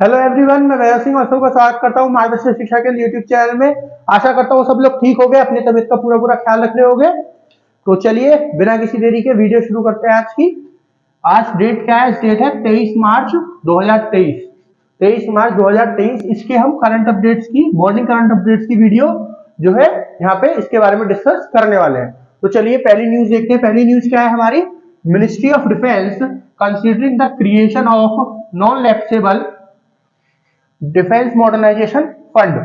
Hello everyone, मैं वैभव सिंह और सबका स्वागत करता हूँ मार्गदर्शन शिक्षा के यूट्यूब चैनल में। आशा करता हूँ सब लोग ठीक हो गए, अपनी तबीयत का पूरा पूरा ख्याल रख रहे होंगे। तो चलिए बिना किसी देरी के वीडियो शुरू करते हैं आज की। आज डेट क्या है? डेट है 23 मार्च 2023। 23 मार्च 2023 इसके हम करंट अपडेट्स की मॉर्निंग करंट अपडेट्स की वीडियो जो है यहाँ पे इसके बारे में डिस्कस करने वाले हैं। तो चलिए पहली न्यूज देखते हैं। पहली न्यूज क्या है हमारी? Ministry of defence considering the creation of non lapsable defence modernisation fund.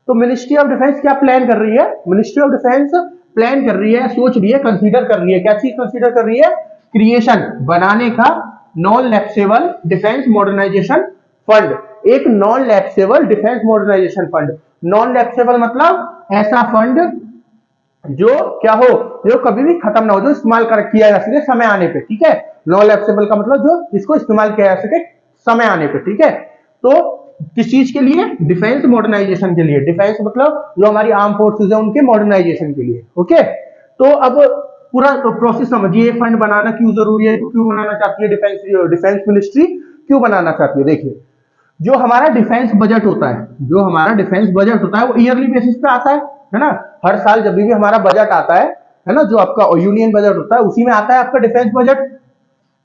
तो मिनिस्ट्री ऑफ डिफेंस क्या प्लान कर रही है? मिनिस्ट्री ऑफ डिफेंस प्लान कर रही है, सोच रही है, कंसीडर कर रही है। क्या चीज कंसीडर कर रही है? क्रिएशन, बनाने का non lapsable defence modernisation fund. एक non lapsable defence modernisation fund. Non lapsable मतलब ऐसा फंड जो क्या हो, जो कभी भी खत्म ना हो, जो इस्तेमाल किया जा सके समय आने पे। ठीक है, नॉन लैप्सेबल का मतलब जो जिसको इस्तेमाल किया जा सके समय आने पे। ठीक है, तो किस चीज के लिए? डिफेंस मॉडर्नाइजेशन के लिए। डिफेंस मतलब जो हमारी आर्म फोर्सेज है उनके मॉडर्नाइजेशन के लिए। ओके, तो अब पूरा प्रोसेस समझिए। फंड बनाना क्यों जरूरी है, क्यों बनाना चाहती है डिफेंस मिनिस्ट्री, क्यों बनाना चाहती है? देखिए, जो हमारा डिफेंस बजट होता है, जो हमारा डिफेंस बजट होता है वो ईयरली बेसिस पे आता है ना। हर साल जब भी हमारा बजट आता है ना, जो आपका यूनियन बजट होता है उसी में आता है आपका डिफेंस बजट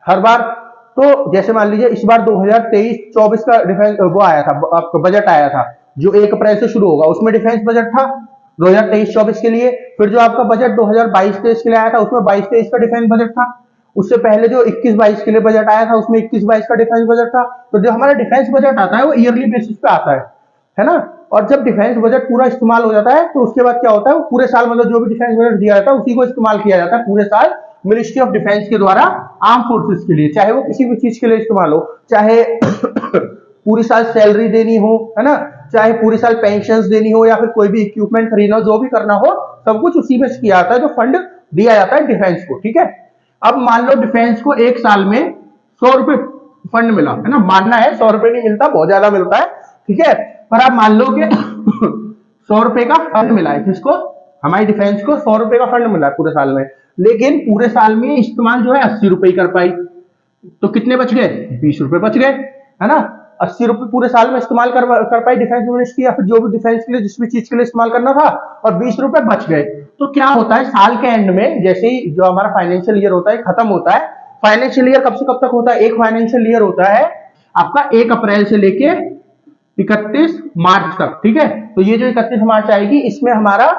हर बार। तो जैसे मान लीजिए इस बार 2023-24 का डिफेंस वो आया था, आपका बजट आया था जो 1 अप्रैल से शुरू होगा, उसमें डिफेंस बजट था 2023-24 के लिए। फिर जो आपका बजट 2022-23 के लिए आया था उसमें 22-23 का डिफेंस बजट था। उससे पहले जो 21-22 के लिए बजट आया था उसमें 21-22 का डिफेंस बजट था। तो जो हमारा डिफेंस बजट आता है वो ईयरली बेसिस पे आता है ना। और जब डिफेंस बजट पूरा इस्तेमाल हो जाता है तो उसके बाद क्या होता है, वो पूरे साल मतलब जो भी डिफेंस बजट दिया जाता है उसी को इस्तेमाल किया जाता है पूरे साल मिनिस्ट्री ऑफ डिफेंस के द्वारा आर्म फोर्सेस के लिए। चाहे वो किसी भी चीज के लिए इस्तेमाल हो, चाहे पूरी साल सैलरी देनी हो, है ना, चाहे पूरी साल पेंशन देनी हो, या फिर कोई भी इक्विपमेंट खरीदना हो, जो भी करना हो सब कुछ उसी में किया जाता है, जो फंड दिया जाता है डिफेंस को। ठीक है, अब मान लो डिफेंस को एक साल में 100 रुपए फंड मिला, है ना। मानना है 100 रुपए नहीं मिलता, बहुत ज्यादा मिलता है। ठीक है, पर आप मान लो कि 100 रुपए का फंड मिला है। किसको? हमारी डिफेंस को 100 रुपए का फंड मिला है पूरे साल में, लेकिन पूरे साल में इस्तेमाल जो है 80 रुपए कर पाई। तो कितने बच गए? 20 रुपए बच गए, है ना। 80 रुपए पूरे साल में इस्तेमाल कर पाई डिफेंस मिनिस्ट्री, या फिर जो भी डिफेंस के लिए जिस भी चीज के लिए इस्तेमाल करना था, और 20 रुपए बच गए। तो क्या होता है साल के एंड में, जैसे ही जो हमारा फाइनेंशियल ईयर होता है खत्म होता है। फाइनेंशियल ईयर कब से कब तक होता है? एक फाइनेंशियल ईयर होता है आपका 1 अप्रैल से लेके 31 मार्च तक। ठीक है, तो ये जो 31 मार्च आएगी इसमें हमारा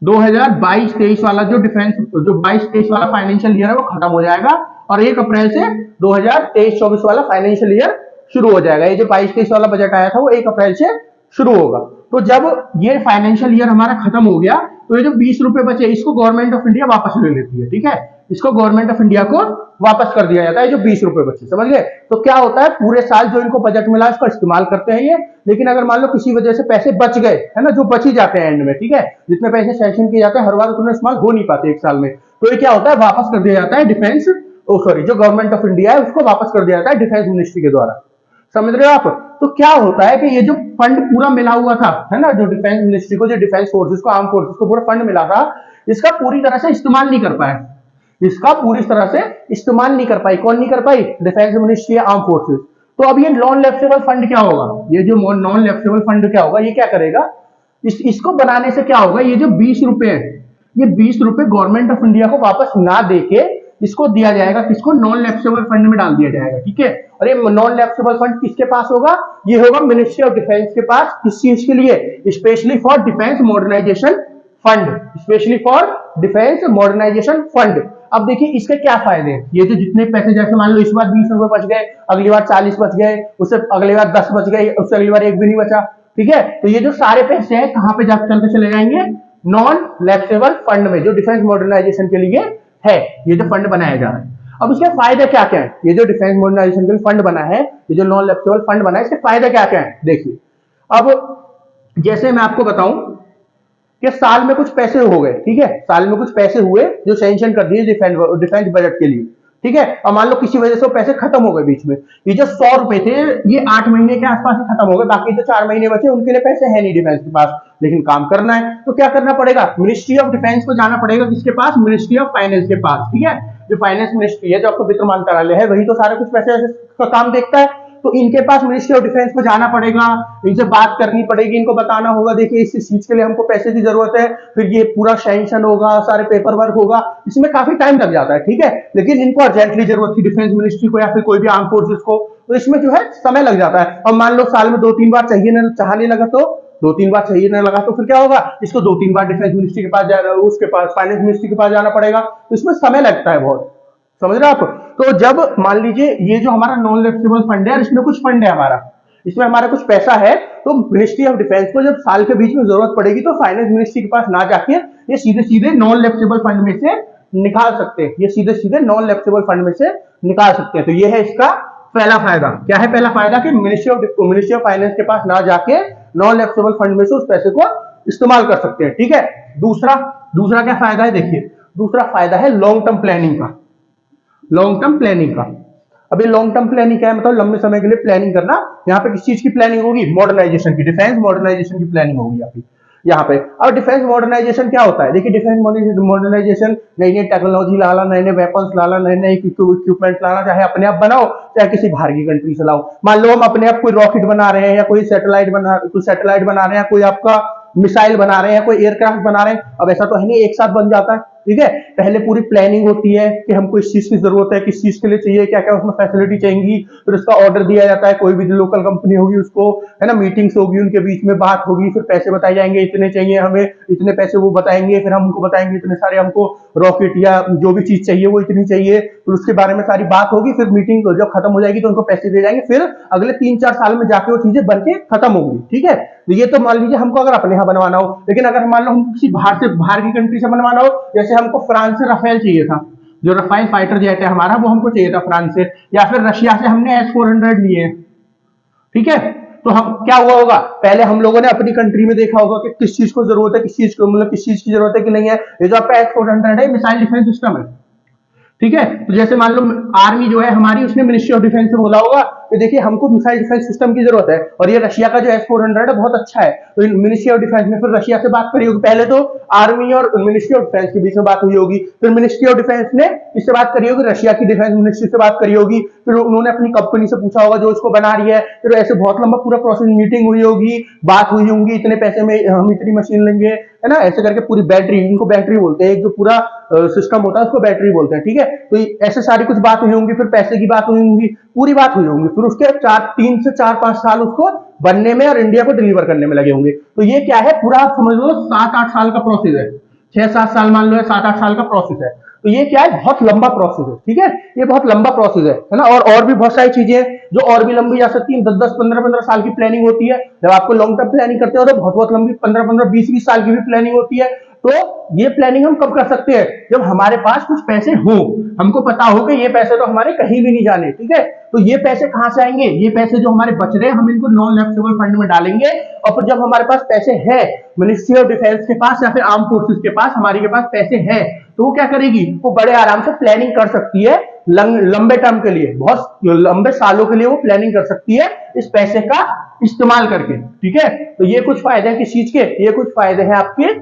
2022-23 वाला जो 22-23 वाला फाइनेंशियल ईयर है वो खत्म हो जाएगा, और 1 अप्रैल से 2023-24 वाला फाइनेंशियल ईयर शुरू हो जाएगा। ये जो 22-23 वाला बजट आया था वो 1 अप्रैल से शुरू होगा। तो जब ये फाइनेंशियल ईयर हमारा खत्म हो गया तो ये जो 20 रुपए बचे इसको गवर्नमेंट ऑफ इंडिया वापस ले लेती है। ठीक है, इसको गवर्नमेंट ऑफ इंडिया को वापस कर दिया जाता है, जो 20 रुपए बचे। समझ गए? तो क्या होता है, पूरे साल जो इनको बजट मिला इसका इस्तेमाल करते हैं ये, लेकिन अगर मान लो किसी वजह से पैसे बच गए, है ना, जो बच ही जाते हैं एंड में, ठीक है, जितने पैसे सैंक्शन किए जाते हैं हर बार उतने इस्तेमाल हो नहीं पाते एक साल में, तो ये क्या होता है, वापस कर दिया जाता है डिफेंस जो गवर्नमेंट ऑफ इंडिया है उसको वापस कर दिया जाता है डिफेंस मिनिस्ट्री के द्वारा। समझ रहे हो आप? तो क्या होता है कि ये जो फंड पूरा मिला हुआ था, है ना, जो डिफेंस मिनिस्ट्री को, जो डिफेंस फोर्सेस को, आर्म फोर्सेस को पूरा फंड मिला था, इसका पूरी तरह से इस्तेमाल नहीं कर पाए। इसका पूरी तरह से इस्तेमाल नहीं कर पाई। कौन नहीं कर पाई? Defence ministry, arm forces. तो अब ये नॉन लैप्सेबल फंड क्या होगा? ये जो नॉन लैप्सेबल फंड क्या होगा, ये क्या करेगा, इसको बनाने से क्या होगा, ये जो 20 रुपए है, ये 20 रुपए गवर्नमेंट ऑफ इंडिया को वापस ना देके इसको दिया जाएगा, किसको? नॉन लैप्सेबल फंड में डाल दिया जाएगा। ठीक है, और ये नॉन लैप्सेबल फंड किसके पास होगा? ये होगा मिनिस्ट्री ऑफ डिफेंस के पास। किस चीज के लिए? Specially for defence modernisation fund, specially for defence modernisation fund. अब देखिए इसके क्या फायदे हैं। ये जो जितने पैसे, जैसे मान लो इस बार 20 रुपए बच गए, अगली बार 40 बच गए, उससे अगली बार 10 बच गए, उससे अगली बार 1 भी नहीं बचा। ठीक है, तो ये जो सारे पैसे हैं कहां पे जाकर चलते चले जाएंगे? नॉन लैप्सेबल फंड में, जो डिफेंस मॉडर्नाइजेशन के लिए है, ये जो फंड बनाया जा रहा है। अब इसके फायदे क्या क्या है? ये जो डिफेंस मॉडर्नाइजेशन के लिए फंड बना है, ये जो नॉन लैप्सेबल फंड बना है, इसके फायदे क्या क्या है देखिए। अब जैसे मैं आपको बताऊं कि साल में कुछ पैसे हो गए, ठीक है, साल में कुछ पैसे हुए जो सैंक्शन कर दिए डिफेंस बजट के लिए। ठीक है, और मान लो किसी वजह से पैसे खत्म हो गए बीच में, ये जो 100 रुपए थे ये 8 महीने के आसपास ही खत्म हो गए, बाकी जो 4 महीने बचे उनके लिए पैसे है नहीं डिफेंस के पास, लेकिन काम करना है तो क्या करना पड़ेगा? मिनिस्ट्री ऑफ डिफेंस को जाना पड़ेगा। किसके पास? मिनिस्ट्री ऑफ फाइनेंस के पास। ठीक है, जो फाइनेंस मिनिस्ट्री है, जो आपको वित्त मंत्रालय है, वही तो सारा कुछ पैसे का काम देखता है। तो इनके पास मिनिस्ट्री ऑफ डिफेंस को जाना पड़ेगा, इनसे बात करनी पड़ेगी, इनको बताना होगा देखिए इस चीज के लिए हमको पैसे की जरूरत है, फिर ये पूरा सैंक्शन होगा, सारे पेपर वर्क होगा, इसमें काफी टाइम लग जाता है, ठीक है। लेकिन इनको अर्जेंटली जरूरत थी डिफेंस मिनिस्ट्री को या फिर कोई भी आर्म फोर्सेस को, तो इसमें जो है समय लग जाता है। और मान लो साल में 2-3 बार चाहिए ना, चाहने लगा तो 2-3 बार चाहिए ना लगा तो फिर क्या होगा, इसको 2-3 बार डिफेंस मिनिस्ट्री के पास जाना, उसके पास फाइनेंस मिनिस्ट्री के पास जाना पड़ेगा, तो इसमें समय लगता है बहुत, समझ रहे आप। तो जब मान लीजिए ये जो हमारा नॉन लैप्सेबल फंड है, इसमें कुछ फंड है हमारा, इसमें हमारा कुछ पैसा है, तो मिनिस्ट्री ऑफ डिफेंस को जब साल के बीच में जरूरत पड़ेगी तो फाइनेंस मिनिस्ट्री के पास ना जाके ये सीधे सीधे नॉन लैप्सेबल फंड में से निकाल सकते हैं, ये सीधे सीधे नॉन लैप्सेबल फंड में से निकाल सकते हैं। तो ये है इसका पहला फायदा। क्या है पहला फायदा, कि मिनिस्ट्री ऑफ फाइनेंस के पास ना जाके नॉन लैप्सेबल फंड में से उस पैसे को इस्तेमाल कर सकते हैं, ठीक है। दूसरा क्या फायदा है, देखिए दूसरा फायदा है लॉन्ग टर्म प्लानिंग का। लॉन्ग टर्म प्लानिंग का, अभी लॉन्ग टर्म प्लानिंग क्या है, मतलब लंबे समय के लिए प्लानिंग करना। यहाँ पे किस चीज की प्लानिंग होगी, मॉडर्नाइजेशन की, डिफेंस मॉडर्नाइजेशन की प्लानिंग होगी यहाँ पे। अब डिफेंस मॉडर्नाइजेशन क्या होता है, देखिए डिफेंस मॉडर्नाइजेशन नई नई टेक्नोलॉजी लाना, नए नए वेपन्स लाना, नए नए इक्विपमेंट लाना, चाहे अपने आप बनाओ चाहे किसी बाहर की कंट्री से लाओ। मान लो हम अपने आप कोई रॉकेट बना रहे हैं या कोई सैटेलाइट बना रहे हैं, कोई आपका मिसाइल बना रहे हैं, कोई एयरक्राफ्ट बना रहे हैं। अब ऐसा तो है नहीं एक साथ बन जाता है, ठीक है। पहले पूरी प्लानिंग होती है कि हमको इस चीज की जरूरत है, किस चीज के लिए चाहिए, क्या क्या उसमें फैसिलिटी चाहिए, फिर उसका ऑर्डर दिया जाता है, कोई भी लोकल कंपनी होगी उसको, है ना, मीटिंग्स होगी, उनके बीच में बात होगी, फिर पैसे बताए जाएंगे, इतने चाहिए हमें, इतने पैसे वो बताएंगे, फिर हम उनको बताएंगे इतने सारे हमको रॉकेट या जो भी चीज चाहिए वो इतनी चाहिए, फिर उसके बारे में सारी बात होगी, फिर मीटिंग जब खत्म हो जाएगी तो उनको पैसे दे जाएंगे, फिर अगले 3-4 साल में जाके वो चीजें बन के खत्म होगी, ठीक है। तो ये तो मान लीजिए हमको अगर अपने यहाँ बनवाना हो, लेकिन अगर मान लो हम किसी बाहर की कंट्री से बनवाना हो, जैसे हमको फ्रांस से राफेल चाहिए था, जो राफेल फाइटर जेट है हमारा, वो हमको चाहिए था फ्रांस से, या फिर रशिया से हमने S-400 लिए, ठीक है। तो हम क्या हुआ होगा, पहले हम लोगों ने अपनी कंट्री में देखा होगा कि किस चीज को जरूरत है, किस चीज को मतलब किस चीज की जरूरत है कि नहीं है। ये जो आपका S-400 है मिसाइल डिफेंस सिस्टम है, ठीक है। तो जैसे मान लो आर्मी जो है हमारी, उसने मिनिस्ट्री ऑफ डिफेंस से बोला होगा कि देखिए हमको मिसाइल डिफेंस सिस्टम की जरूरत है, और ये रशिया का जो S-400 है बहुत अच्छा है, तो मिनिस्ट्री ऑफ डिफेंस ने फिर रशिया से बात करी होगी। पहले तो आर्मी और मिनिस्ट्री ऑफ डिफेंस के बीच में बात हुई होगी, फिर मिनिस्ट्री ऑफ डिफेंस ने इससे बात करी होगी, रशिया की डिफेंस मिनिस्ट्री से बात करी होगी, फिर उन्होंने अपनी कंपनी से पूछा होगा जो इसको बना रही है, फिर ऐसे बहुत लंबा पूरा प्रोसेस, मीटिंग हुई होगी, बात हुई होंगी, इतने पैसे में हम इतनी मशीन लेंगे, है ना, ऐसे करके पूरी बैटरी, इनको बैटरी बोलते हैं, एक जो पूरा सिस्टम होता है उसको बैटरी बोलते हैं, ठीक है। तो ऐसे सारी कुछ बात हुई होंगी, फिर पैसे की बात हुई होंगी, पूरी बात हुई होंगी, फिर उसके 3 से 4-5 साल उसको बनने में और इंडिया को डिलीवर करने में लगे होंगे। तो ये क्या है, पूरा आप समझ लो 7-8 साल का प्रोसेस है, 6-7 साल मान लो, 7-8 साल का प्रोसेस है। तो ये क्या है, बहुत लंबा प्रोसेस है, ठीक है, ये बहुत लंबा प्रोसेस है ना। और भी बहुत सारी चीजें हैं जो और भी लंबी जा सकती है, 10-10, 15-15 साल की प्लानिंग होती है। जब आपको लॉन्ग टर्म प्लानिंग करते हो तो बहुत लंबी 15-15, 20-20 साल की भी प्लानिंग होती है। तो ये प्लानिंग हम कब कर सकते हैं, जब हमारे पास कुछ पैसे हो, हमको पता हो कि ये पैसे तो हमारे कहीं भी नहीं जाने, ठीक है। तो ये पैसे कहां से आएंगे, ये पैसे जो हमारे बच रहे हैं हम इनको नॉन लैप्सेबल फंड में डालेंगे, और फिर जब हमारे पास पैसे हैं, मिनिस्ट्री ऑफ डिफेंस के पास या फिर आर्म फोर्सेस के पास, हमारे के पास पैसे हैं, तो वो क्या करेगी, वो बड़े आराम से प्लानिंग कर सकती है, लंबे टर्म के लिए, बहुत लंबे सालों के लिए वो प्लानिंग कर सकती है इस पैसे का इस्तेमाल करके, ठीक है। तो ये कुछ फायदे हैं किस चीज के, ये कुछ फायदे हैं आपके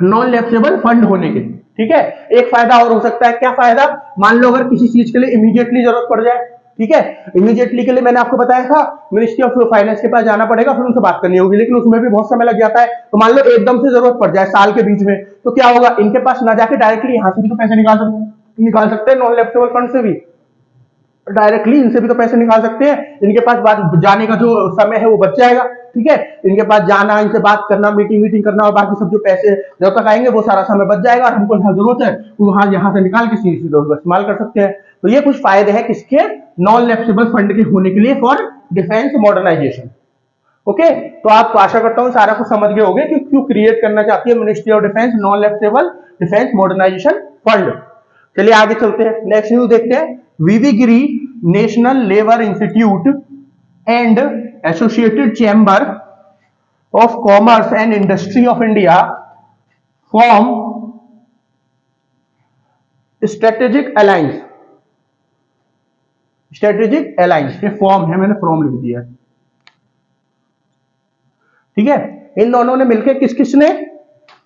नॉन लैप्सेबल फंड होने के, ठीक है। एक फायदा और हो सकता है, क्या फायदा, मान लो अगर किसी चीज के लिए इमीडिएटली जरूरत पड़ जाए, ठीक है, इमीडिएटली के लिए मैंने आपको बताया था मिनिस्ट्री ऑफ फाइनेंस के पास जाना पड़ेगा, फिर उनसे बात करनी होगी, लेकिन उसमें भी बहुत समय लग जाता है। तो मान लो एकदम से जरूरत पड़ जाए साल के बीच में, तो क्या होगा, इनके पास ना जाके डायरेक्टली यहां से भी तो पैसे निकाल सकते हैं नॉन लैप्सेबल फंड से भी, डायरेक्टली इनसे भी तो पैसे निकाल सकते हैं, इनके पास बात जाने का जो समय है वो बच जाएगा, ठीक है। इनके पास जाना, इनसे बात करना, मीटिंग करना, और बाकी सब जो पैसे जब तक आएंगे वो सारा समय बच जाएगा, और हमको जहां जरूरत है वहां यहां से निकाल के सीधे इस्तेमाल कर सकते हैं। तो ये कुछ फायदे हैं किसके, नॉन लैप्सेबल फंड के होने के लिए फॉर डिफेंस मॉडर्नाइजेशन। ओके, तो आप आशा करता हूं सारा कुछ समझ गए होंगे कि क्यों क्रिएट करना चाहती है ministry of defence non lapsable defence modernisation fund. चलिए आगे चलते हैं, नेक्स्ट न्यूज देखते हैं। VV Giri national labour institute and associated chamber of commerce and industry of India form strategic alliance. Strategic alliance, ये फॉर्म है, मैंने फॉर्म लिख दिया, ठीक है। इन दोनों ने मिलकर किसने,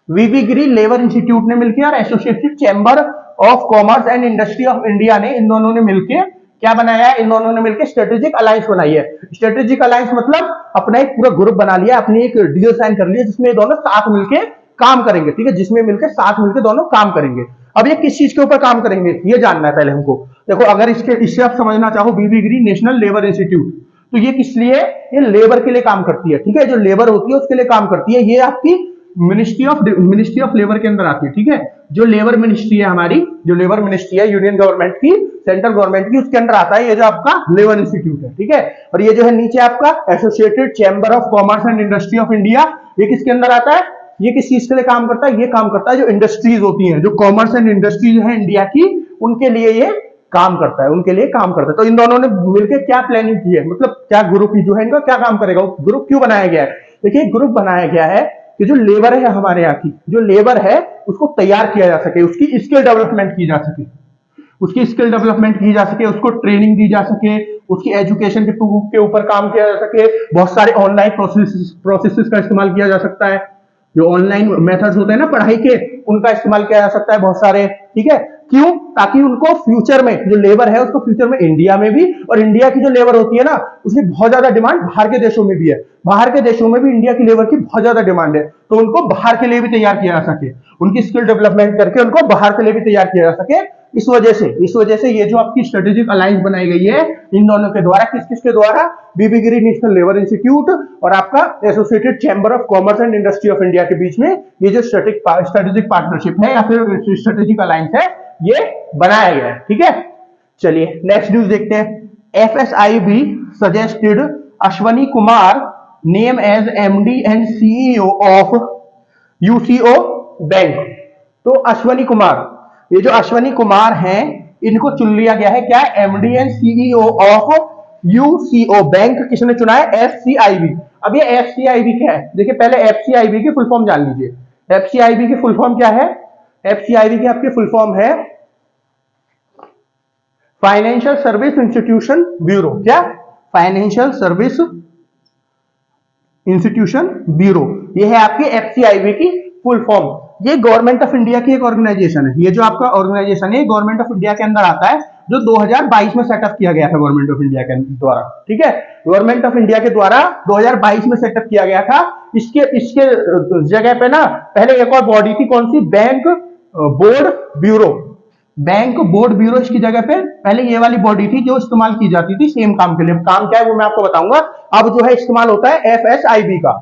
वीवी गिरी लेबर इंस्टीट्यूट ने मिलकर और associated chamber of commerce and industry of India ने, इन दोनों ने मिलकर क्या बनाया है इन दोनों ने मिलकर? स्ट्रेटेजिक अलायंस बनाई है। स्ट्रेटेजिक अलायंस मतलब अपना एक पूरा ग्रुप बना लिया, अपनी एक डील साइन कर लिया जिसमें दोनों साथ मिलकर काम करेंगे, ठीक है, जिसमें मिलकर साथ मिलकर दोनों काम करेंगे। अब ये किस चीज के ऊपर काम करेंगे ये जानना है पहले हमको। देखो अगर इससे आप समझना चाहो, बीबी गिरी नेशनल लेबर इंस्टीट्यूट, तो ये किस लिए? ये लेबर के लिए काम करती है, ठीक है, जो लेबर होती है उसके लिए काम करती है। ये आपकी मिनिस्ट्री ऑफ लेबर के अंदर आती है, ठीक है। जो लेबर मिनिस्ट्री है हमारी, जो लेबर मिनिस्ट्री है यूनियन गवर्नमेंट की, सेंट्रल गवर्नमेंट की, उसके अंदर आता है ये जो आपका लेबर इंस्टीट्यूट है, ठीक है। और ये जो है नीचे आपका associated chamber of commerce and industry of India, ये किसके अंदर आता है? ये किस चीज के लिए काम करता है? ये काम करता है जो इंडस्ट्रीज होती हैं, जो कॉमर्स एंड इंडस्ट्रीज है इंडिया की, उनके लिए ये काम करता है, उनके लिए काम करता है। तो इन दोनों ने मिलकर क्या प्लानिंग की है, मतलब क्या ग्रुप जो है इनका क्या काम करेगा, ग्रुप क्यों बनाया गया है? देखिए ग्रुप बनाया गया है कि जो लेबर है हमारे यहाँ की, जो लेबर है उसको तैयार किया जा सके, उसकी स्किल डेवलपमेंट की जा सके, उसकी स्किल डेवलपमेंट की जा सके, उसको ट्रेनिंग दी जा सके, उसकी एजुकेशन के ऊपर काम किया जा सके। बहुत सारे ऑनलाइन प्रोसेसेस का इस्तेमाल किया जा सकता है, जो ऑनलाइन मेथड्स होते हैं ना पढ़ाई के, उनका इस्तेमाल किया जा सकता है बहुत सारे, ठीक है। क्यों? ताकि उनको फ्यूचर में जो लेबर है उसको फ्यूचर में इंडिया में भी, और इंडिया की जो लेबर होती है ना उसकी बहुत ज्यादा डिमांड बाहर के देशों में भी है, बाहर के देशों में भी इंडिया की लेबर की बहुत ज्यादा डिमांड है, तो उनको बाहर के लिए भी तैयार किया जा सके, उनकी स्किल डेवलपमेंट करके उनको बाहर के लिए भी तैयार किया जा सके। इस वजह से ये जो आपकी स्ट्रेटेजिक अलायंस बनाई गई है इन दोनों के द्वारा, किस किस के द्वारा? बीबी गिरी नेशनल लेबर इंस्टीट्यूट और आपका associated chamber of commerce and industry of India के बीच में ये जो स्ट्रेटेजिक पार्टनरशिप है या फिर स्ट्रेटेजिक अलायंस है ये बनाया गया है, ठीक है। चलिए नेक्स्ट न्यूज देखते हैं। FSIB suggested Ashwani Kumar name as MD and CEO of UCO bank. तो अश्वनी कुमार, ये जो अश्वनी कुमार हैं इनको चुन लिया गया है क्या? MD and CEO of UCO bank. किसने चुना है? FCIB। अब ये FCIB क्या है? देखिए पहले FCIB की फुल फॉर्म जान लीजिए। FCIB की फुल फॉर्म क्या है? FCIB की आपकी फुल फॉर्म है फाइनेंशियल सर्विस इंस्टीट्यूशन ब्यूरो। क्या? फाइनेंशियल सर्विस इंस्टीट्यूशन ब्यूरो, ये है आपकी FCIB की फुल फॉर्म। ये गवर्नमेंट ऑफ इंडिया की एक ऑर्गेनाइजेशन है। ये जो आपका ऑर्गेनाइजेशन है गवर्नमेंट ऑफ इंडिया के अंदर आता है, जो 2022 में सेटअप किया गया था गवर्नमेंट ऑफ इंडिया के द्वारा, ठीक है। गवर्नमेंट ऑफ इंडिया के द्वारा 2022 में सेटअप किया गया था। इसके जगह पे ना पहले एक और बॉडी थी, कौन सी? Bank board bureau. Bank board bureau इसकी जगह पे पहले ये वाली बॉडी थी जो इस्तेमाल की जाती थी सेम काम के लिए। काम क्या है वो मैं आपको बताऊंगा। अब जो है इस्तेमाल होता है FSIB का,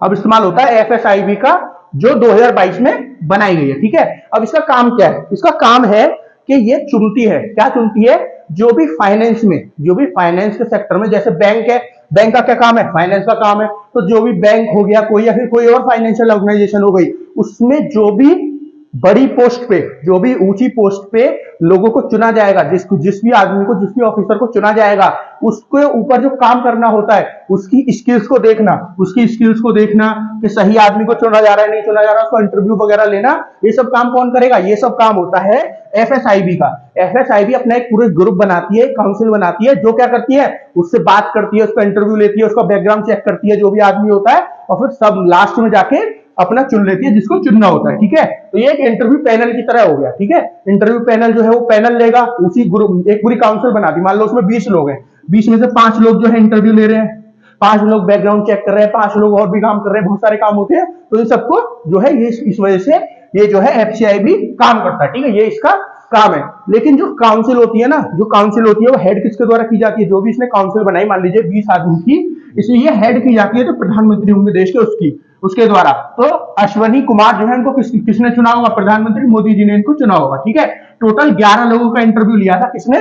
अब इस्तेमाल होता है FSIB का जो 2022 में बनाई गई है, ठीक है। अब इसका काम क्या है? इसका काम है कि ये चुनती है, क्या चुनती है? जो भी फाइनेंस में, जो भी फाइनेंस के सेक्टर में, जैसे बैंक है, बैंक का क्या काम है? फाइनेंस का काम है। तो जो भी बैंक हो गया कोई या फिर कोई और फाइनेंशियल ऑर्गेनाइजेशन हो गई, उसमें जो भी बड़ी पोस्ट पे, जो भी ऊंची पोस्ट पे लोगों को चुना जाएगा, जिस भी आदमी को, जिस भी ऑफिसर को चुना जाएगा, उसके ऊपर जो काम करना होता है उसकी स्किल्स को देखना, उसकी स्किल्स को देखना कि सही आदमी को चुना जा रहा है नहीं चुना जा रहा, उसको इंटरव्यू वगैरह लेना, ये सब काम कौन करेगा? ये सब काम होता है FSIB का। FSIB अपना एक पूरे ग्रुप बनाती है, काउंसिल बनाती है, जो क्या करती है? उससे बात करती है, उसका इंटरव्यू लेती है, उसका बैकग्राउंड चेक करती है जो भी आदमी होता है, और फिर सब लास्ट में जाके अपना चुन लेती है जिसको चुनना होता है, ठीक है। तो ये एक इंटरव्यू पैनल की तरह हो गया, ठीक है। इंटरव्यू पैनल जो है वो पैनल लेगा, उसी ग्रुप एक पूरी काउंसिल बनाती, मान लो उसमें 20 लोग हैं, 20 में से 5 लोग जो है इंटरव्यू ले रहे हैं, 5 लोग बैकग्राउंड चेक कर रहे हैं, 5 लोग और भी काम कर रहे हैं, बहुत सारे काम होते हैं। तो इन सबको जो है ये इस वजह से ये जो है FCIB काम करता है, ठीक है, ये इसका काम है। लेकिन जो काउंसिल होती है ना, जो काउंसिल होती है वो हेड किसके द्वारा की जाती है? जो भी इसने काउंसिल बनाई, मान लीजिए 20 आदमी की, इसलिए ये हेड की जाती है, तो प्रधानमंत्री होंगे देश के उसके द्वारा। तो अश्वनी कुमार जो है इनको किसने चुना होगा? प्रधानमंत्री मोदी जी ने इनको चुना होगा, ठीक है। टोटल 11 लोगों का इंटरव्यू लिया था किसने?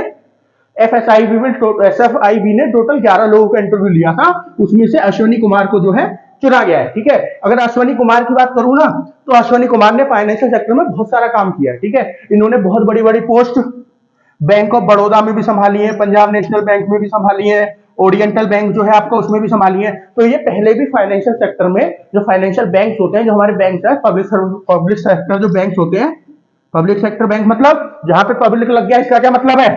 SFIB ने टोटल 11 लोगों का इंटरव्यू लिया था, उसमें से अश्वनी कुमार को जो है चुना गया है, ठीक है। अगर अश्वनी कुमार की बात करूं ना, तो अश्वनी कुमार ने फाइनेंशियल सेक्टर में बहुत सारा काम किया है, ठीक है। इन्होंने बहुत बड़ी बड़ी पोस्ट बैंक ऑफ बड़ौदा में भी संभाली है, पंजाब नेशनल बैंक में भी संभाली है, ओरिएंटल बैंक जो है आपका उसमें भी संभाली है। तो ये पहले भी फाइनेंशियल सेक्टर में जो फाइनेंशियल बैंक्स होते हैं, जो हमारे बैंक है, पब्लिक सेक्टर जो बैंक्स होते हैं, पब्लिक सेक्टर बैंक मतलब जहां पे पब्लिक लग गया, इसका क्या मतलब है?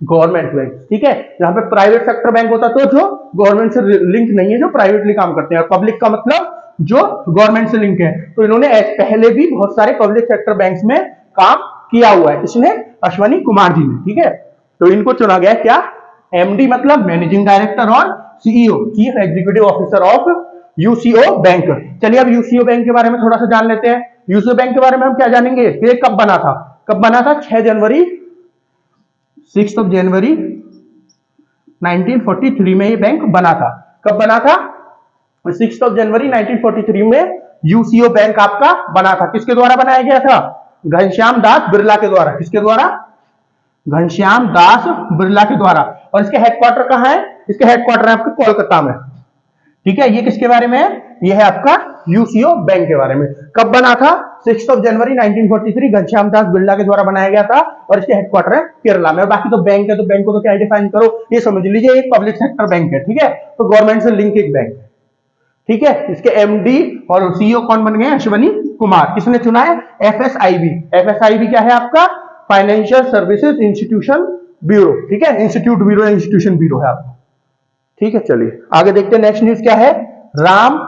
गवर्नमेंट बैंक, ठीक है। जहां पे प्राइवेट सेक्टर बैंक होता है तो जो गवर्नमेंट से लिंक नहीं है, जो प्राइवेटली काम करते हैं, और पब्लिक का मतलब जो गवर्नमेंट से लिंक है। तो इन्होंने पहले भी बहुत सारे पब्लिक सेक्टर बैंक्स में काम किया हुआ है, इसने अश्वनी कुमार जी ने, ठीक है। तो इनको चुना गया क्या, एमडी मतलब मैनेजिंग डायरेक्टर और CEO chief executive officer of UCO bank. चलिए अब यूसीओ बैंक के बारे में थोड़ा सा जान लेते हैं। यूसीओ बैंक के बारे में हम क्या जानेंगे, ये कब बना था, कब बना था, 6 जनवरी 1943 में ये बैंक बना था। कब बना था, 6 जनवरी 1943 में यूसीओ बैंक आपका बना था। किसके द्वारा बनाया गया था, घनश्याम दास बिरला के द्वारा। किसके द्वारा, घनश्याम दास बिरला के द्वारा। और इसके हेडक्वार्टर कहां है, इसके हेडक्वार्टर है आपके कोलकाता में। ठीक है, ये किसके बारे में है, ये है आपका यूसीओ बैंक के बारे में। कब बना था, 6 जनवरी 1943 घनश्याम दास बिरला के द्वारा बनाया गया था और इसके हेडक्वार्टर है केरला में। और बाकी तो बैंक है, तो बैंक को तो क्या डिफाइन करो, ये समझ लीजिए एक पब्लिक सेक्टर बैंक है। ठीक है, तो गवर्नमेंट से लिंक एक बैंक है। ठीक है, इसके एमडी और सीईओ कौन बन गए, अश्वनी कुमार। किसने चुना है, एफएसआईबी। एफएसआईबी क्या है आपका, फाइनेंशियल सर्विसेज इंस्टीट्यूशन ब्यूरो। ठीक है, इंस्टीट्यूट ब्यूरो, इंस्टीट्यूशन ब्यूरो है आपका। ठीक है, चलिए आगे देखते हैं। नेक्स्ट न्यूज क्या है, Ram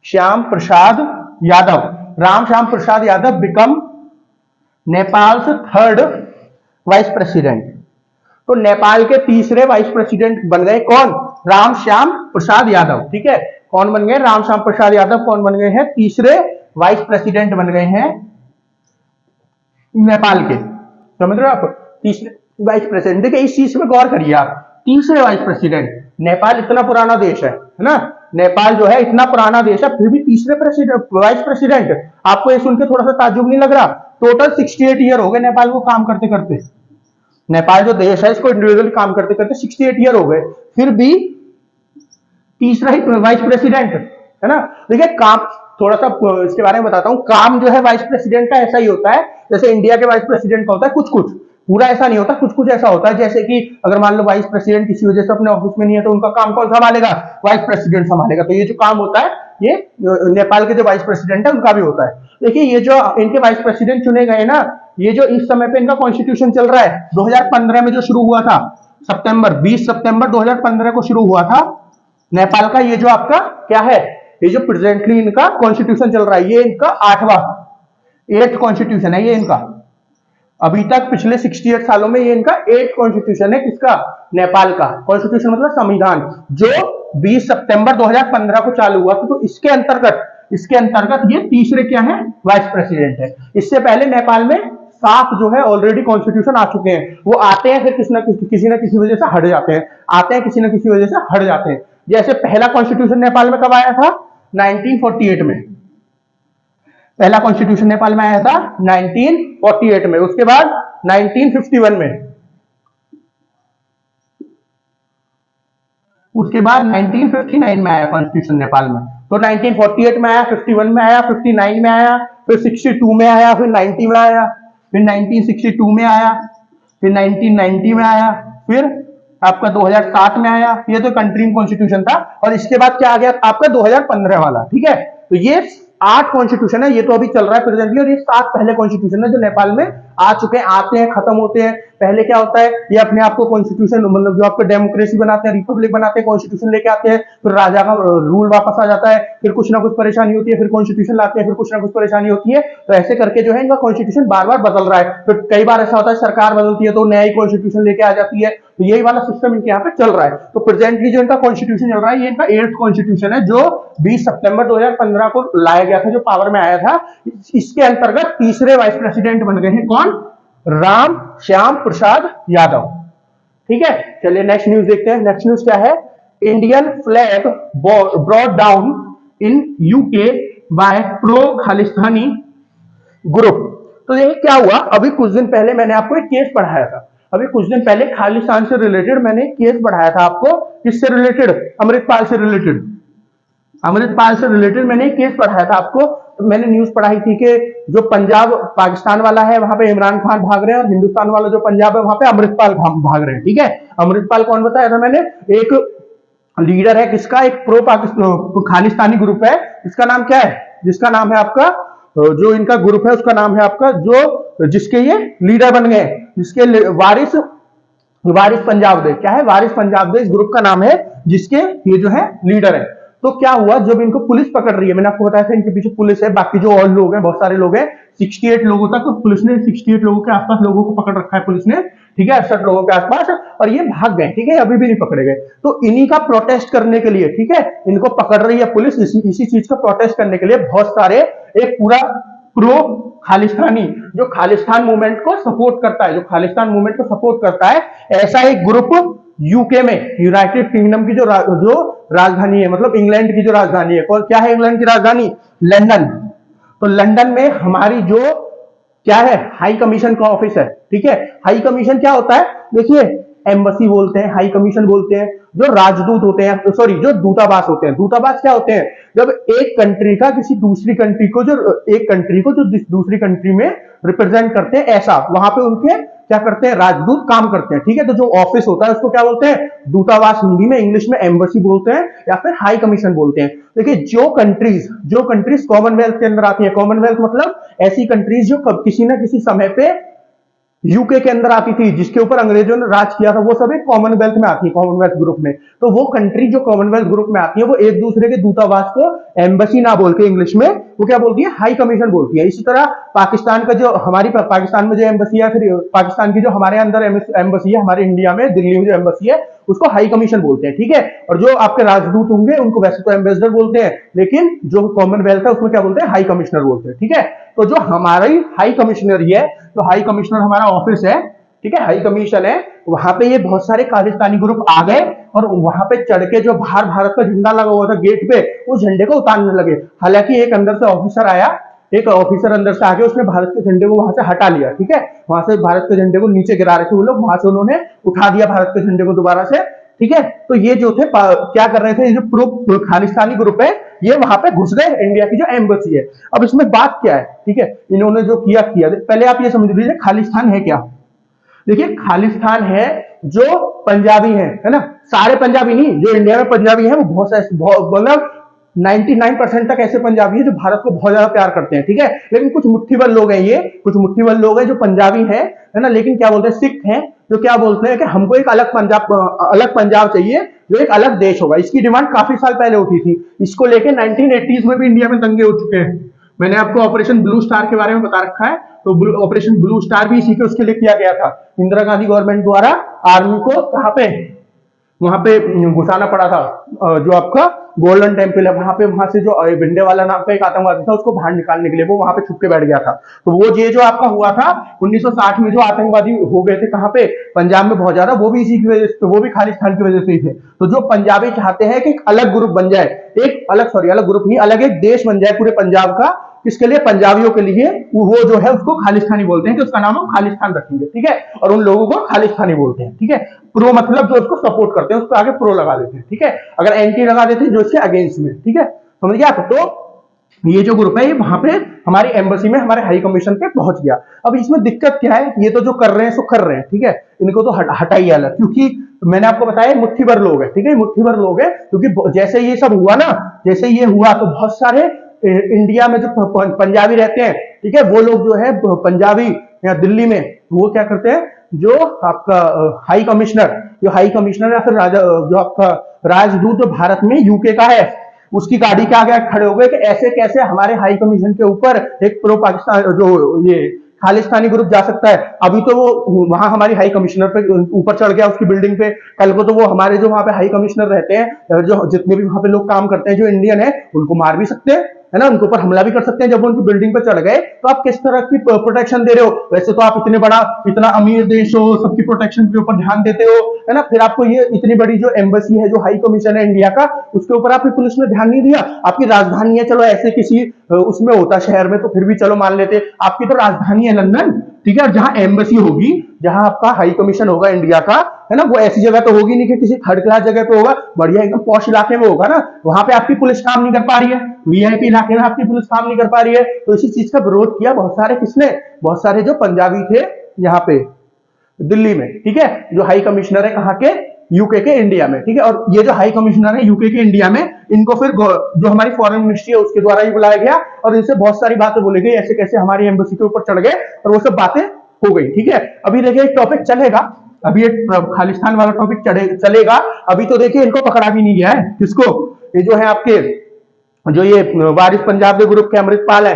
Shyam Prasad Yadav. Ram Shyam Prasad Yadav become Nepal third vice president. तो नेपाल के तीसरे वाइस प्रेसिडेंट बन गए कौन, राम श्याम प्रसाद यादव। ठीक है, कौन बन गए, राम श्याम प्रसाद यादव कौन बन गए हैं, तीसरे वाइस प्रेसिडेंट बन गए हैं नेपाल के। समझ रहे हो आप, तीसरे वाइस प्रेसिडेंट। देखिए इस चीज में गौर करिए आप, तीसरे वाइस प्रेसिडेंट। नेपाल इतना पुराना देश है ना, नेपाल जो है इतना पुराना देश है, फिर भी तीसरे वाइस प्रेसिडेंट। आपको ये सुन के थोड़ा सा ताज्जुब नहीं लग रहा, टोटल 68 ईयर हो गए नेपाल को काम करते करते। नेपाल जो देश है इसको इंडिविजुअली काम करते करते 68 ईयर हो गए, फिर भी तीसरा ही वाइस प्रेसिडेंट है ना। देखिए काम थोड़ा सा इसके बारे में बताता हूं। काम जो है वाइस प्रेसिडेंट का ऐसा ही होता है जैसे इंडिया के वाइस प्रेसिडेंट का होता है, कुछ कुछ, पूरा ऐसा नहीं होता, कुछ कुछ ऐसा होता है। जैसे कि अगर मान लो वाइस प्रेसिडेंट किसी वजह से अपने ऑफिस में नहीं है तो उनका काम कौन संभालेगा, वाइस प्रेसिडेंट संभालेगा। तो ये जो काम होता है ये नेपाल के जो वाइस प्रेसिडेंट है उनका भी होता है। देखिए ये जो इनके वाइस प्रेसिडेंट चुने गए ना, ये जो इस समय पे इनका कॉन्स्टिट्यूशन चल रहा है 2015 में जो शुरू हुआ था, 20 सितंबर 2015 को शुरू हुआ था नेपाल का। ये जो आपका क्या है, ये जो प्रेजेंटली इनका कॉन्स्टिट्यूशन चल रहा है, ये इनका 8th कॉन्स्टिट्यूशन है ये इनका। अभी तक पिछले 68 सालों में ये इनका 8th कॉन्स्टिट्यूशन है। किसका, नेपाल का। कॉन्स्टिट्यूशन मतलब संविधान, जो 20 सितंबर 2015 को चालू हुआ था। तो इसके अंतर्गत ये तीसरे क्या है, वाइस प्रेसिडेंट है। इससे पहले नेपाल में 7 जो है ऑलरेडी कॉन्स्टिट्यूशन आ चुके हैं। वो आते हैं फिर किसी न किसी वजह से हट जाते हैं, आते हैं किसी न किसी वजह से हट जाते हैं। जैसे पहला कॉन्स्टिट्यूशन नेपाल में कब आया था, 1948 में। पहला कॉन्स्टिट्यूशन नेपाल में आया था 1948 में। उसके बाद 1951 में, उसके बाद 1959 में आया कॉन्स्टिट्यूशन नेपाल में। तो 1948 में आया, 51 में आया, 59 में आया, फिर 62 में आया, फिर 90 में आया, फिर 1962 में आया, फिर 1990 में आया, फिर आपका 2007 में आया। ये तो कंट्री कॉन्स्टिट्यूशन था। और इसके बाद क्या आ गया आपका 2015 वाला। ठीक है, तो ये 8 कॉन्स्टिट्यूशन है, ये तो अभी चल रहा है प्रेजेंटली। और ये 7 पहले कॉन्स्टिट्यूशन है जो नेपाल में आ चुके हैं, आते हैं, खत्म होते हैं। पहले क्या होता है, ये अपने आप को कॉन्स्टिट्यूशन मतलब जो आपको डेमोक्रेसी बनाते हैं, रिपब्लिक बनाते हैं, कॉन्स्टिट्यूशन लेके आते हैं, फिर राजा का रूल वापस आ जाता है, फिर कुछ ना कुछ परेशानी होती है, फिर कॉन्स्टिट्यूशन लाते हैं, फिर कुछ ना कुछ परेशानी होती है। तो ऐसे करके जो है इनका कॉन्स्टिट्यूशन बार बार बदल रहा है। फिर कई बार ऐसा होता है सरकार बदलती है तो नया ही कॉन्स्टिट्यूशन लेके आ जाती है। तो यही वाला सिस्टम इनके यहाँ पे चल रहा है। तो प्रेजेंटली जो इनका कॉन्स्टिट्यूशन चल रहा है, ये इनका 8th कॉन्स्टिट्यूशन है जो 20 सितंबर 2015 को लाया गया था, जो पावर में आया था। इसके अंतर्गत तीसरे वाइस प्रेसिडेंट बन गए हैं कौन, राम श्याम प्रसाद यादव। ठीक है, चलिए नेक्स्ट न्यूज देखते हैं। नेक्स्ट न्यूज क्या है, Indian flag brought down in UK by pro Khalistani group. तो ये क्या हुआ, अभी कुछ दिन पहले मैंने आपको एक केस पढ़ाया था। अभी कुछ दिन पहले खालिस्तान से रिलेटेड मैंने एक केस पढ़ाया था आपको। किससे रिलेटेड, अमृतपाल से रिलेटेड। अमृतपाल से रिलेटेड मैंने एक केस पढ़ाया था आपको। तो मैंने न्यूज पढ़ाई थी कि जो पंजाब पाकिस्तान वाला है वहां पे इमरान खान भाग रहे हैं, और हिंदुस्तान वाला जो पंजाब है वहां पे अमृतपाल भाग रहे हैं। ठीक है, अमृतपाल कौन बताया था मैंने, एक लीडर है किसका, एक प्रो पाकिस्तान खालिस्तानी ग्रुप है। इसका नाम क्या है, जिसका नाम है आपका, जो इनका ग्रुप है उसका नाम है आपका, जो जिसके ये लीडर बन गए, जिसके वारिस पंजाब दे, क्या है, वारिस पंजाब दे इस ग्रुप का नाम है, जिसके ये जो है लीडर है। तो क्या हुआ, जब इनको पुलिस पकड़ रही है, मैंने आपको बताया था इनके पीछे पुलिस है, बाकी जो और लोग हैं, बहुत सारे लोग हैं, 68 लोगों तक पुलिस ने, 68 लोगों के आसपास लोगों को पकड़ रखा है पुलिस ने, ठीक है, 68 लोगों के आसपास, और ये भाग गए, ठीक है, अभी भी नहीं पकड़े गए। तो इन्हीं का प्रोटेस्ट करने के लिए, ठीक है, इनको पकड़ रही है पुलिस, इसी चीज का प्रोटेस्ट करने के लिए बहुत सारे, एक पूरा प्रो खालिस्तानी, जो खालिस्तान मूवमेंट को सपोर्ट करता है, जो खालिस्तान मूवमेंट को सपोर्ट करता है, ऐसा एक ग्रुप यूके में, यूनाइटेड किंगडम की जो राजधानी है, मतलब इंग्लैंड की जो राजधानी है, और क्या है इंग्लैंड की राजधानी, लंदन। तो लंदन में हमारी जो क्या है, हाई कमीशन का ऑफिस है, ठीक है। हाई कमीशन क्या होता है, देखिए, एम्बसी बोलते हैं, हाई कमीशन बोलते हैं, जो राजदूत होते हैं, सॉरी, जो दूतावास होते हैं। दूतावास क्या होते हैं, जब एक कंट्री का किसी दूसरी कंट्री को, जो एक कंट्री को जो दूसरी कंट्री में रिप्रेजेंट करते हैं, ऐसा वहां पे उनके क्या करते हैं, राजदूत काम करते हैं, ठीक है। तो जो ऑफिस होता है उसको क्या बोलते हैं, दूतावास, हिंदी में, इंग्लिश में एम्बसी बोलते हैं, या फिर हाई कमीशन बोलते हैं। देखिए, जो कंट्रीज कॉमनवेल्थ के अंदर आती है, कॉमनवेल्थ मतलब ऐसी कंट्रीज जो किसी ना किसी समय पे यूके के अंदर आती थी, जिसके ऊपर अंग्रेजों ने राज किया था, वो सब एक कॉमनवेल्थ में आती है, कॉमनवेल्थ ग्रुप में। तो वो कंट्री जो कॉमनवेल्थ ग्रुप में आती है, वो एक दूसरे के दूतावास को एम्बसी ना बोल के इंग्लिश में वो क्या बोलती है, हाई कमीशन बोलती है। इसी तरह पाकिस्तान का जो, हमारी पाकिस्तान में जो एम्बसी है, फिर पाकिस्तान की जो हमारे अंदर एम्बसी है, हमारे इंडिया में दिल्ली में जो एम्बसी है, उसको हाई कमीशन बोलते हैं, ठीक है। और जो आपके राजदूत होंगे उनको वैसे तो एम्बेसडर बोलते हैं, लेकिन जो कॉमनवेल्थ है उसमें क्या बोलते हैं, हाई कमिश्नर बोलते हैं, ठीक है। तो जो हमारी हाई कमिश्नरी है, तो हाई कमिश्नर हमारा ऑफिस है, ठीक है, हाई कमीशन है, वहां पे ये बहुत सारे खालिस्तानी ग्रुप आ गए और वहां पे चढ़ के जो बाहर भारत का झंडा लगा हुआ था गेट पे, उस झंडे को उतारने लगे। हालांकि एक अंदर से ऑफिसर आया, एक ऑफिसर अंदर से आके उसने भारत के झंडे को वहां से हटा लिया, ठीक है। वहां से भारत के झंडे को नीचे गिरा रहे थे वो लोग, वहां से उन्होंने उठा दिया भारत के झंडे को दोबारा से, ठीक है। तो ये जो थे क्या कर रहे थे, ये जो प्रो खालिस्तानी ग्रुप है, ये वहां पे घुस गए, इंडिया की जो एम्बेसी है। अब इसमें बात क्या है, ठीक है, इन्होंने जो किया, पहले आप ये समझ लीजिए खालिस्तान है क्या। देखिए, खालिस्तान है जो पंजाबी है ना, सारे पंजाबी नहीं, जो इंडिया में पंजाबी है वो बहुत मतलब 99% तक ऐसे पंजाबी है जो भारत को बहुत ज्यादा प्यार करते हैं, ठीक है। लेकिन कुछ मुट्ठीभर लोग हैं, ये कुछ मुट्ठीभर लोग हैं जो पंजाबी है ना, लेकिन क्या बोलते हैं, सिख हैं, जो क्या बोलते हैं कि हमको एक अलग पंजाब चाहिए, जो एक अलग देश होगा। इसकी डिमांड काफी साल पहले उठी थी। इसको लेके 1980s में भी इंडिया में दंगे हो चुके हैं। मैंने आपको ऑपरेशन ब्लू स्टार के बारे में बता रखा है, तो ऑपरेशन ब्लू स्टार भी इसी के उसके लिए किया गया था। इंदिरा गांधी गवर्नमेंट द्वारा आर्मी को कहां पे, वहां पे घुसाना पड़ा था, जो आपका गोल्डन टेम्पल है वहां से जो भिंडेवाला नाम का एक आतंकवादी था, उसको बाहर निकालने के लिए वो वहां पे छुप के बैठ गया था। तो वो ये जो आपका हुआ था 1960 में, जो आतंकवादी हो गए थे कहां पे, पंजाब में बहुत ज्यादा, वो भी इसी की वजह से, वो भी खालिस्तान की वजह से ही थे। तो जो पंजाबी चाहते हैं कि एक अलग ग्रुप बन जाए, एक अलग, सॉरी, अलग ग्रुप नहीं, अलग एक देश बन जाए पूरे पंजाब का, किसके लिए, पंजाबियों के लिए, वो जो है उसको खालिस्तानी बोलते हैं, कि उसका नाम हम खालिस्तान रखेंगे, ठीक है। और उन लोगों को खालिस्तानी बोलते हैं, ठीक है। प्रो मतलब जो उसको सपोर्ट करते हैं, उसको आगे प्रो लगा देते हैं, ठीक है। अगर एंटी लगा देते हैं जो इसके अगेंस्ट में, ठीक है, समझ गया। तो ये जो ग्रुप है, ये वहां पे हमारी एम्बेसी में, हमारे हाई कमीशन पे पहुंच गया। अब इसमें दिक्कत क्या है, ये तो जो कर रहे हैं सो कर रहे हैं, ठीक है, इनको तो हटाइए अलग, क्योंकि मैंने आपको बताया मुट्ठी भर लोग हैं, ठीक है, मुट्ठी भर लोग हैं, क्योंकि जैसे ये सब हुआ ना, जैसे ये हुआ तो बहुत सारे इंडिया में जो पंजाबी रहते हैं, ठीक है, वो लोग जो है पंजाबी या दिल्ली में, वो क्या करते हैं, जो आपका हाई कमिश्नर या फिर जो आपका राजदूत जो भारत में यूके का है, उसकी गाड़ी के आगे खड़े हो गए कि ऐसे कैसे हमारे हाई कमीशन के ऊपर एक प्रो पाकिस्तान जो ये खालिस्तानी ग्रुप जा सकता है। अभी तो वो वहां हमारी हाई कमिश्नर पे ऊपर चढ़ गया, उसकी बिल्डिंग पे। कल को तो वो हमारे जो वहां पे हाई कमिश्नर रहते हैं, जो जितने भी वहां पे लोग काम करते हैं जो इंडियन है, उनको मार भी सकते हैं, है ना, उनके ऊपर हमला भी कर सकते हैं। जब वो उनकी बिल्डिंग पे चढ़ गए, तो आप किस तरह की प्रोटेक्शन दे रहे हो। वैसे तो आप इतने बड़ा, इतना अमीर देश हो, सबकी प्रोटेक्शन के ऊपर ध्यान देते हो, है ना, फिर आपको ये इतनी बड़ी जो एम्बेसी है, जो हाई कमीशन है इंडिया का, उसके ऊपर आपकी पुलिस ने ध्यान नहीं दिया। आपकी राजधानी है, चलो ऐसे किसी उसमें होता शहर में तो फिर भी चलो मान लेते, आपकी तो राजधानी है लंदन, ठीक है, और जहां एम्बेसी होगी, जहां आपका हाई कमीशन होगा इंडिया का, है ना, वो ऐसी जगह तो होगी नहीं कि किसी थर्ड क्लास जगह पे होगा, बढ़िया एकदम पॉश इलाके में होगा ना, वहां पे आपकी पुलिस काम नहीं कर पा रही है, वीआईपी इलाके में आपकी पुलिस काम नहीं कर पा रही है। तो इसी चीज का विरोध किया बहुत सारे, किसने, बहुत सारे जो पंजाबी थे यहाँ पे दिल्ली में, ठीक है, जो हाई कमिश्नर है कहाँ के, यूके के इंडिया में, ठीक है। और ये जो हाई कमिश्नर है यूके के इंडिया में, इनको फिर जो हमारी फॉरेन मिनिस्ट्री है उसके द्वारा ही बुलाया गया, और इनसे बहुत सारी बातें बोली गई, ऐसे कैसे हमारी एम्बेसी के ऊपर चढ़ गए, और वो सब बातें हो गई, ठीक है। अभी देखिए एक टॉपिक चलेगा, अभी एक खालिस्तान वाला टॉपिक चलेगा। अभी तो देखिए इनको पकड़ा भी नहीं गया है, किसको, ये जो है आपके जो ये वारिस पंजाब के ग्रुप के अमृतपाल है,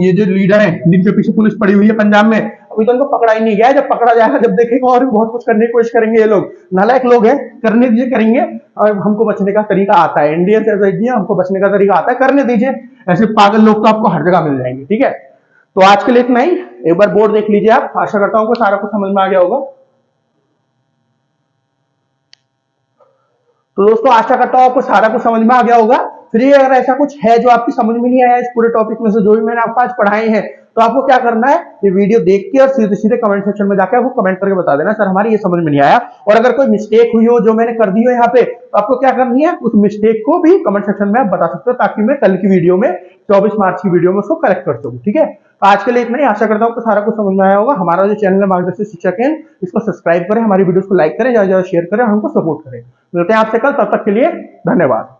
ये जो लीडर हैं जिनके पीछे पुलिस पड़ी हुई है पंजाब में, अभी तो उनको पकड़ा ही नहीं गया है। जब पकड़ा जाएगा, जब देखेगा और भी बहुत कुछ करने की कोशिश करेंगे। ये लोग नालायक लोग हैं, करने दीजिए, करेंगे। और हमको बचने का तरीका आता है, इंडियन इंडिया हमको बचने का तरीका आता है, करने दीजिए। ऐसे पागल लोग तो आपको हर जगह मिल जाएंगे, ठीक है। तो आज के लिए इतना ही। एक बार बोर्ड देख लीजिए आप, आशा करता हूँ सारा कुछ समझ में आ गया होगा। तो दोस्तों आशा करता हूँ आपको सारा कुछ समझ में आ गया होगा। फिर अगर ऐसा कुछ है जो आपकी समझ में नहीं आया इस पूरे टॉपिक में से, जो भी मैंने आपको आज पढ़ाए हैं, तो आपको क्या करना है, ये वीडियो देख के और सीधे सीधे कमेंट सेक्शन में जाकर आपको कमेंट करके बता देना, सर हमारी ये समझ में नहीं आया। और अगर कोई मिस्टेक हुई हो जो मैंने कर दी हो यहाँ पे, तो आपको क्या करनी है, उस मिस्टेक को भी कमेंट सेक्शन में आप बता सकते हो, ताकि मैं कल की वीडियो में 24 मार्च की वीडियो में उसको करेक्ट कर सकूं, ठीक है। तो आज के लिए इतना ही। आशा करता हूँ सारा कुछ समझ में आया होगा। हमारा जो चैनल है मार्गदर्शक शिक्षा केंद्र, इसको सब्सक्राइब करें, हमारी वीडियोस को लाइक करें, ज्यादा ज्यादा शेयर करें, हमको सपोर्ट करें। मिलते हैं आपसे कल, तब तक के लिए धन्यवाद।